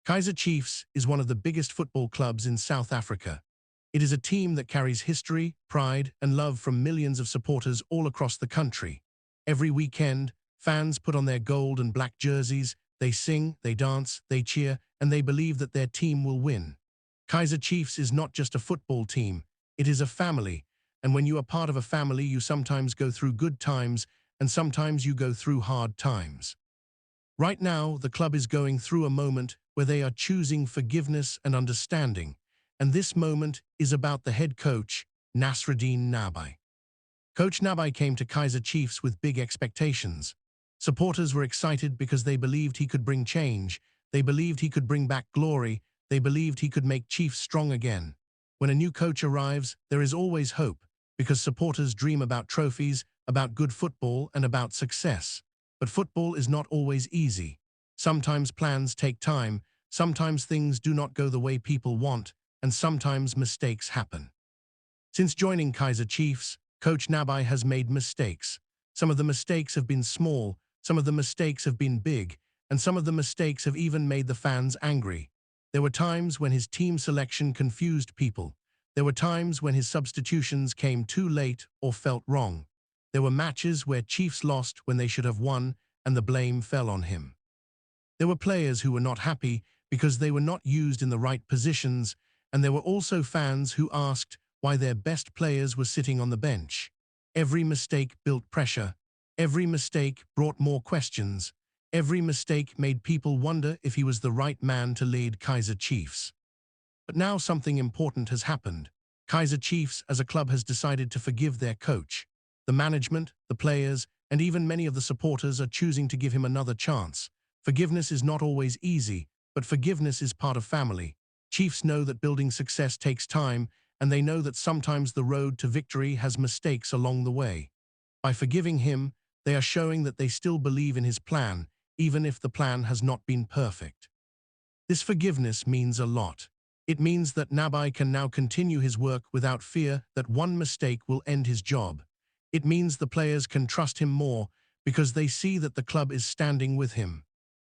Kaizer Chiefs is one of the biggest football clubs in South Africa. It is a team that carries history, pride, and love from millions of supporters all across the country. Every weekend, fans put on their gold and black jerseys, they sing, they dance, they cheer, and they believe that their team will win. Kaizer Chiefs is not just a football team, it is a family, and when you are part of a family, you sometimes go through good times, and sometimes you go through hard times. Right now, the club is going through a moment where they are choosing forgiveness and understanding, and this moment is about the head coach, Nabi. Coach Nabi came to Kaizer Chiefs with big expectations. Supporters were excited because they believed he could bring change, they believed he could bring back glory, they believed he could make Chiefs strong again. When a new coach arrives, there is always hope, because supporters dream about trophies, about good football, and about success. But football is not always easy. Sometimes plans take time, sometimes things do not go the way people want, and sometimes mistakes happen. Since joining Kaizer Chiefs, Coach Nabi has made mistakes. Some of the mistakes have been small, some of the mistakes have been big, and some of the mistakes have even made the fans angry. There were times when his team selection confused people. There were times when his substitutions came too late or felt wrong. There were matches where Chiefs lost when they should have won, and the blame fell on him. There were players who were not happy because they were not used in the right positions, and there were also fans who asked why their best players were sitting on the bench. Every mistake built pressure. Every mistake brought more questions. Every mistake made people wonder if he was the right man to lead Kaizer Chiefs. But now something important has happened. Kaizer Chiefs as a club has decided to forgive their coach. The management, the players, and even many of the supporters are choosing to give him another chance. Forgiveness is not always easy, but forgiveness is part of family. Chiefs know that building success takes time, and they know that sometimes the road to victory has mistakes along the way. By forgiving him, they are showing that they still believe in his plan, even if the plan has not been perfect. This forgiveness means a lot. It means that Nabi can now continue his work without fear that one mistake will end his job. It means the players can trust him more because they see that the club is standing with him.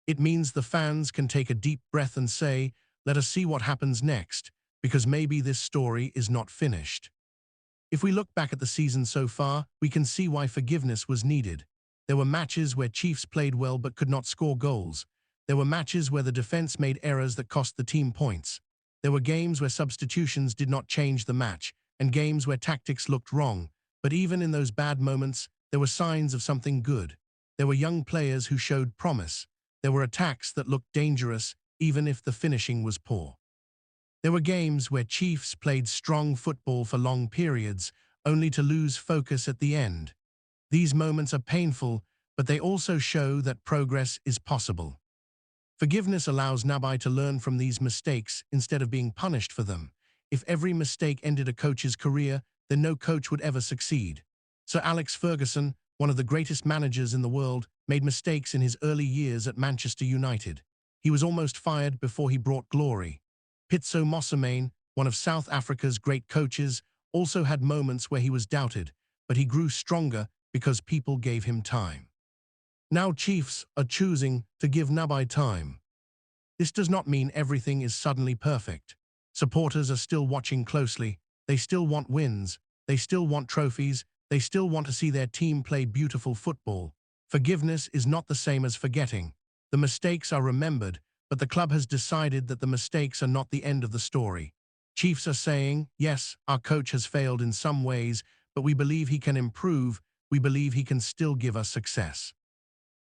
It means the fans can take a deep breath and say, let us see what happens next, because maybe this story is not finished. If we look back at the season so far, we can see why forgiveness was needed. There were matches where Chiefs played well but could not score goals. There were matches where the defense made errors that cost the team points. There were games where substitutions did not change the match, and games where tactics looked wrong. But even in those bad moments, there were signs of something good. There were young players who showed promise. There were attacks that looked dangerous, even if the finishing was poor. There were games where Chiefs played strong football for long periods, only to lose focus at the end. These moments are painful, but they also show that progress is possible. Forgiveness allows Nabi to learn from these mistakes instead of being punished for them. If every mistake ended a coach's career, then no coach would ever succeed. Sir Alex Ferguson, one of the greatest managers in the world, made mistakes in his early years at Manchester United. He was almost fired before he brought glory. Pitso Mosimane, one of South Africa's great coaches, also had moments where he was doubted, but he grew stronger because people gave him time. Now Chiefs are choosing to give Nabi time. This does not mean everything is suddenly perfect. Supporters are still watching closely. They still want wins, they still want trophies, they still want to see their team play beautiful football. Forgiveness is not the same as forgetting. The mistakes are remembered, but the club has decided that the mistakes are not the end of the story. Chiefs are saying, yes, our coach has failed in some ways, but we believe he can improve, we believe he can still give us success.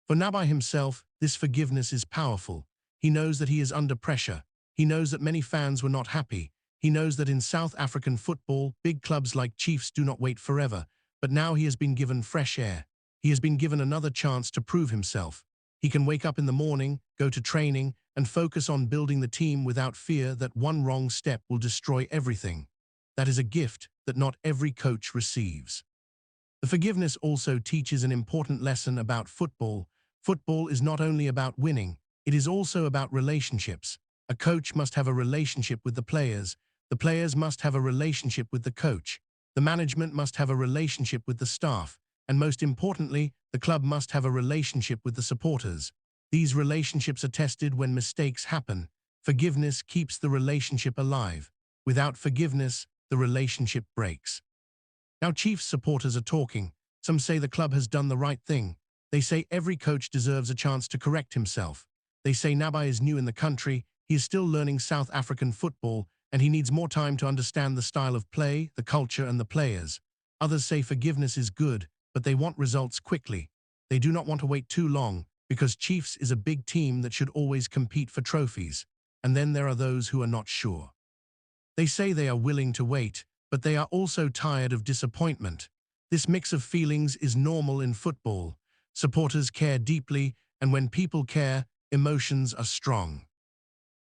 For Nabi himself, this forgiveness is powerful. He knows that he is under pressure. He knows that many fans were not happy. He knows that in South African football, big clubs like Chiefs do not wait forever, but now he has been given fresh air. He has been given another chance to prove himself. He can wake up in the morning, go to training, and focus on building the team without fear that one wrong step will destroy everything. That is a gift that not every coach receives. The forgiveness also teaches an important lesson about football. Football is not only about winning, it is also about relationships. A coach must have a relationship with the players. The players must have a relationship with the coach. The management must have a relationship with the staff. And most importantly, the club must have a relationship with the supporters. These relationships are tested when mistakes happen. Forgiveness keeps the relationship alive. Without forgiveness, the relationship breaks. Now Chiefs supporters are talking. Some say the club has done the right thing. They say every coach deserves a chance to correct himself. They say Nabi is new in the country, he is still learning South African football, and he needs more time to understand the style of play, the culture and the players. Others say forgiveness is good, but they want results quickly. They do not want to wait too long, because Chiefs is a big team that should always compete for trophies. And then there are those who are not sure. They say they are willing to wait, but they are also tired of disappointment. This mix of feelings is normal in football. Supporters care deeply, and when people care, emotions are strong.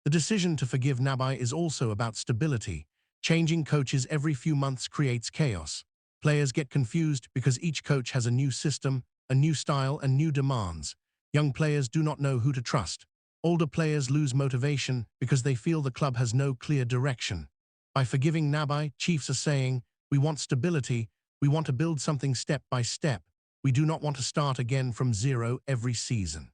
The decision to forgive Nabi is also about stability. Changing coaches every few months creates chaos. Players get confused because each coach has a new system, a new style, and new demands. Young players do not know who to trust. Older players lose motivation because they feel the club has no clear direction. By forgiving Nabi, Chiefs are saying, we want stability, we want to build something step by step. We do not want to start again from zero every season.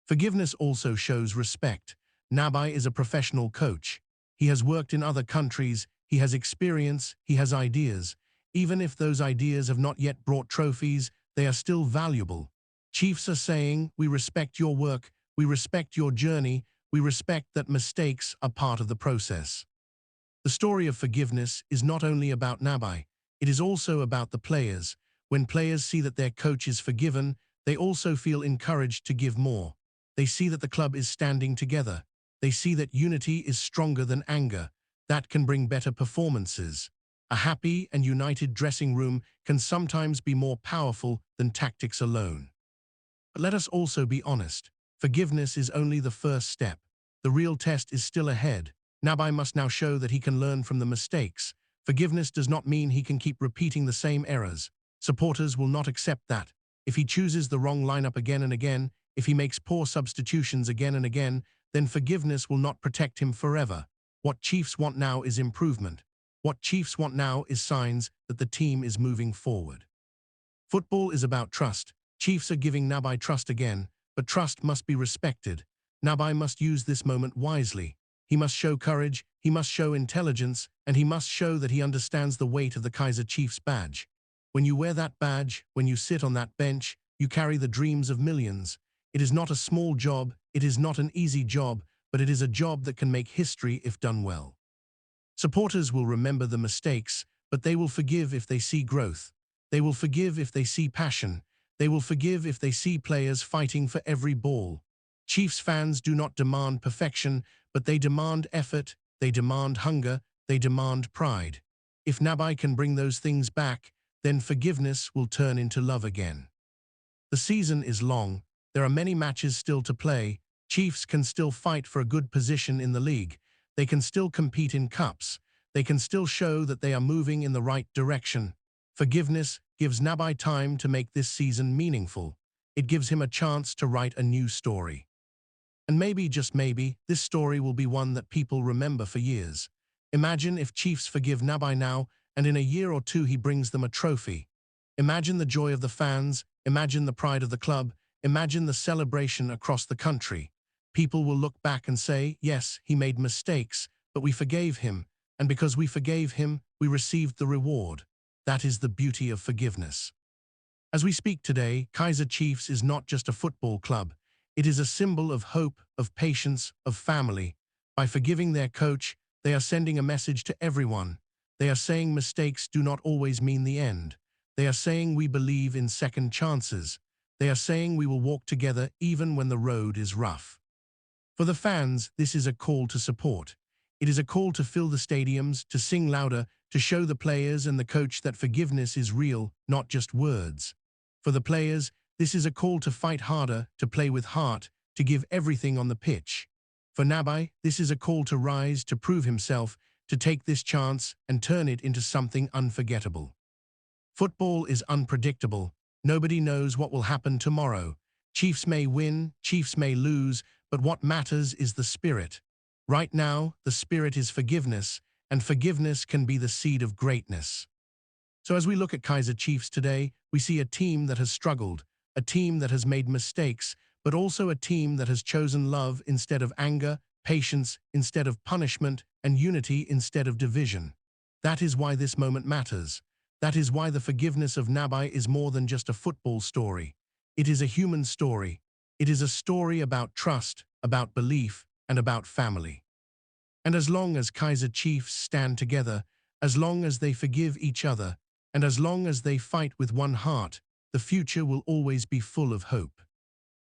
Forgiveness also shows respect. Nabi is a professional coach. He has worked in other countries, he has experience, he has ideas. Even if those ideas have not yet brought trophies, they are still valuable. Chiefs are saying, we respect your work, we respect your journey, we respect that mistakes are part of the process. The story of forgiveness is not only about Nabi, it is also about the players. When players see that their coach is forgiven, they also feel encouraged to give more. They see that the club is standing together. They see that unity is stronger than anger. That can bring better performances. A happy and united dressing room can sometimes be more powerful than tactics alone. But let us also be honest. Forgiveness is only the first step. The real test is still ahead. Nabi must now show that he can learn from the mistakes. Forgiveness does not mean he can keep repeating the same errors. Supporters will not accept that. If he chooses the wrong lineup again and again, if he makes poor substitutions again and again, then forgiveness will not protect him forever. What Chiefs want now is improvement. What Chiefs want now is signs that the team is moving forward. Football is about trust. Chiefs are giving Nabi trust again, but trust must be respected. Nabi must use this moment wisely. He must show courage, he must show intelligence, and he must show that he understands the weight of the Kaiser Chiefs badge. When you wear that badge, when you sit on that bench, you carry the dreams of millions. It is not a small job, it is not an easy job, but it is a job that can make history if done well. Supporters will remember the mistakes, but they will forgive if they see growth. They will forgive if they see passion. They will forgive if they see players fighting for every ball. Chiefs fans do not demand perfection, but they demand effort, they demand hunger, they demand pride. If Nabi can bring those things back, then forgiveness will turn into love again. The season is long. There are many matches still to play. Chiefs can still fight for a good position in the league. They can still compete in cups. They can still show that they are moving in the right direction. Forgiveness gives Nabi time to make this season meaningful. It gives him a chance to write a new story. And maybe, just maybe, this story will be one that people remember for years. Imagine if Chiefs forgive Nabi now, and in a year or two he brings them a trophy. Imagine the joy of the fans, imagine the pride of the club, imagine the celebration across the country. People will look back and say, yes, he made mistakes, but we forgave him, and because we forgave him, we received the reward. That is the beauty of forgiveness. As we speak today, Kaizer Chiefs is not just a football club. It is a symbol of hope, of patience, of family. By forgiving their coach, they are sending a message to everyone. They are saying mistakes do not always mean the end. They are saying we believe in second chances. They are saying we will walk together even when the road is rough. For the fans, this is a call to support. It is a call to fill the stadiums, to sing louder, to show the players and the coach that forgiveness is real, not just words. For the players, this is a call to fight harder, to play with heart, to give everything on the pitch. For Nabi, this is a call to rise, to prove himself, to take this chance and turn it into something unforgettable. Football is unpredictable. Nobody knows what will happen tomorrow. Chiefs may win, Chiefs may lose, but what matters is the spirit. Right now, the spirit is forgiveness, and forgiveness can be the seed of greatness. So as we look at Kaizer Chiefs today, we see a team that has struggled, a team that has made mistakes, but also a team that has chosen love instead of anger, patience instead of punishment, and unity instead of division. That is why this moment matters. That is why the forgiveness of Nabi is more than just a football story. It is a human story. It is a story about trust, about belief, and about family. And as long as Kaiser Chiefs stand together, as long as they forgive each other, and as long as they fight with one heart, the future will always be full of hope.